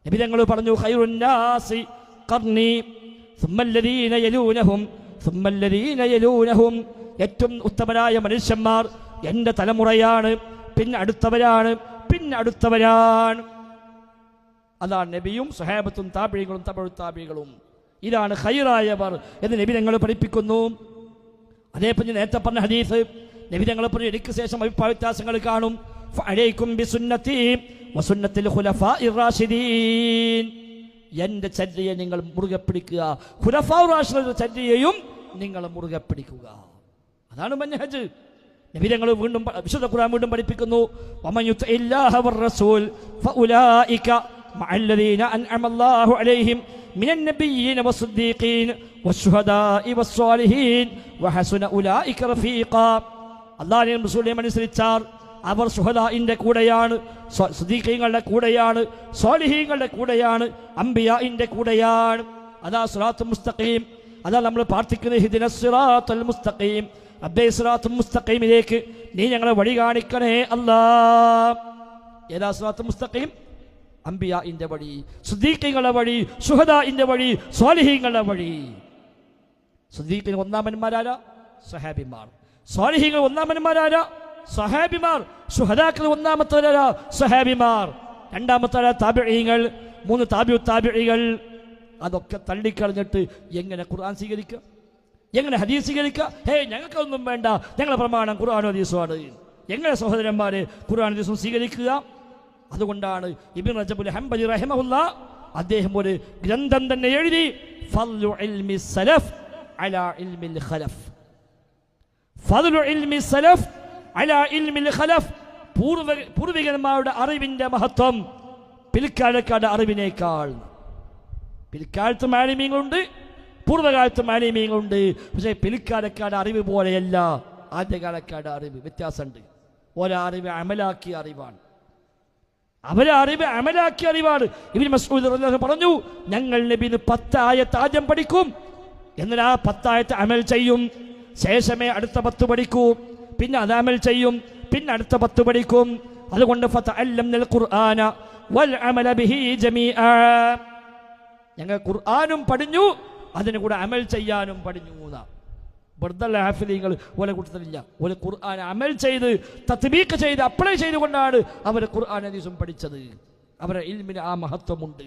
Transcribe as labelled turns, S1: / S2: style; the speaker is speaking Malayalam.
S1: നബി തങ്ങൾ പറഞ്ഞു ഖൈറുൻ നാസി ഖർനി സുമ്മല്ലദീന യലൂനഹും സുമ്മല്ലദീന യലൂനഹും, ഏറ്റവും ഉത്തമരായ മനുഷ്യന്മാർ എൻ്റെ തലമുറയാണ്, പിന്നെ അടുത്തവരാണ്, പിന്നെ അടുത്തവരാണ്. അതാണ് നബിയും സ്വഹാബത്തും താബിഈകളും തബഉ താബിഈകളും. ഇതാണ് ഖൈറായവർ എന്ന് നബി തങ്ങൾ പഠിപ്പിക്കുന്നു. അതേപോലെ നേരത്തെ പറഞ്ഞ ഹദീസ് നബി തങ്ങൾ പറഞ്ഞു എനിക്ക് ശേഷം അഭിപ്രായ വ്യത്യാസങ്ങൾ കാണും. ഫഅലൈക്കും ബിസുന്നതി വസുന്നത്തിൽ ഖുലഫാഇർ റാഷിദീൻ, എൻ്റെ ചര്യയെ നിങ്ങൾ മുറുകെ പിടിക്കുക, ഖുലഫാഉർ റാഷിദീന്റെ ചര്യയെയും നിങ്ങൾ മുറുകെ പിടിക്കുക. അതാണ് മൻഹജ്. നബി തങ്ങൾ വീണ്ടും വിശുദ്ധ ഖുർആൻ വീണ്ടും പഠിപ്പിക്കുന്നു വമൻ യുതിഇല്ലാഹ വറസൂൽ ഫഉലൈക മഅല്ലദീന അൻഅമല്ലാഹു അലൈഹിം മിനൻ നബിയ്യീന വസ്സദ്ദീഖീൻ വശുഹദാഇ വസ്സാലിഹീൻ വഹസുന ഉലൈക റഫീഖാ. അല്ലാഹുവിനെയും റസൂലിനെയും അനുസരിച്ചാൽ അവർ ശുഹദാഇന്റെ കൂടെയാണ്, സിദ്ദീഖീങ്ങളുടെ കൂടെയാണ്, സ്വാലിഹീങ്ങളുടെ കൂടെയാണ്, അംബിയാഇന്റെ കൂടെയാണ്. അതാ സിറാത്തുൽ മുസ്തഖീം. അതാ നമ്മൾ പ്രാർത്ഥിക്കുന്നത് ഇഹ്ദിനസ് സിറാത്തുൽ മുസ്തഖീം, റബ്ബേ സിറാത്തുൽ മുസ്തഖീമിലേക്ക് നീ ഞങ്ങളെ വഴി കാണിക്കണേ അല്ലാഹ്. ഏതാ സിറാത്തുൽ മുസ്തഖീം? അംബിയാഇന്റെ വഴി, സിദ്ദീഖീങ്ങളുടെ വഴി, ശുഹദാഇന്റെ വഴി, സ്വാലിഹീങ്ങളുടെ വഴി. സിദ്ദീഖീൻ ഒന്നാമന്മാരാരാ? സ്വഹാബിമാർ. സ്വാലിഹീങ്ങൾ ഒന്നാമന്മാരാരാ? സ്വഹാബിമാർ. ശുഹദാക്കൾ ഒന്നാമത്തവരാരാ? സ്വഹാബിമാർ. രണ്ടാമത്തെ താബിഈങ്ങൾ, മൂന്ന് താബിഉ താബിഈകൾ. അതൊക്കെ തള്ളിക്കളഞ്ഞിട്ട് എങ്ങനെ ഖുർആൻ സ്വീകരിക്കുക, എങ്ങനെ ഹദീസ് സ്വീകരിക്കുക? ഞങ്ങൾക്കൊന്നും വേണ്ട, ഞങ്ങളുടെ പ്രമാണം ഖുർആനും ഹദീസുമാണ്. എങ്ങനെ സഹോദരന്മാരെ ഖുർആൻ ഹദീസും സ്വീകരിക്കുക? അതുകൊണ്ടാണ് ഇബ്നു റജബുൽ ഹംബലി റഹിമഹുല്ലാഹ് അദ്ദേഹം ഒരു ഗ്രന്ഥം തന്നെ എഴുതി, ഫദ്ലു ഇൽമി സലഫ് അലാ ഇൽമിൽ ഖലഫ്. ഫദ്ലു ഇൽമി സലഫ് അലാ ഇൽമിൽ ഖലഫ്, പൂർവികന്മാരുടെ അറിവിന്റെ മഹത്വം പിൽക്കാലക്കാരുടെ അറിവിനേക്കാൾ. പിൽക്കാലത്ത് മാലിമീങ്ങളുണ്ട്, പൂർവ്വകാലത്ത് മാലിമീങ്ങളുണ്ട്. പക്ഷേ പിൽക്കാലക്കാരുടെ അറിവ് പോലെയല്ല ആദ്യകാലക്കാരുടെ അറിവ്. വ്യത്യാസമുണ്ട്. ഒരറിവ് അമലാക്കിയ അറിവാണ്, അവരെ അറിവ് അമലാക്കിയ അറിവാണ്. ഇബ്നു മസ്ഊദ് റളിയല്ലാഹു പറഞ്ഞു, ഞങ്ങൾ നബിന് 10 ആയത്ത് ആദ്യം പഠിക്കും, എന്നാൽ ആ 10 ആയത്ത് അമൽ ചെയ്യും, ശേഷമേ അടുത്ത 10 പഠിക്കൂ, പിന്നെ അത് അമൽ ചെയ്യും, പിന്നെ അടുത്ത 10 പഠിക്കും. അതുകൊണ്ട് ഫതഅല്ലംനൽ ഖുർആന വൽ അമല ബിഹി ജമീഅ, ഞങ്ങൾ ഖുർആനും പഠിഞ്ഞു, അതിനെ കൂടെ അമൽ ചെയ്യാനും പഠിഞ്ഞു. വെറുതെ ഹാഫിലിങ്ങൾ ഓലെ കൂട്ടത്തിലില്ല. ഓലെ ഖുർആൻ അമൽ ചെയ്ത് തത്ബീഖ് ചെയ്ത് അപ്ലൈ ചെയ്തുകൊണ്ടാണ് അവർ ഖുർആൻ ഹദീസും പഠിച്ചത്. അവരുടെ ഇൽമിന് ആ മഹത്വമുണ്ട്.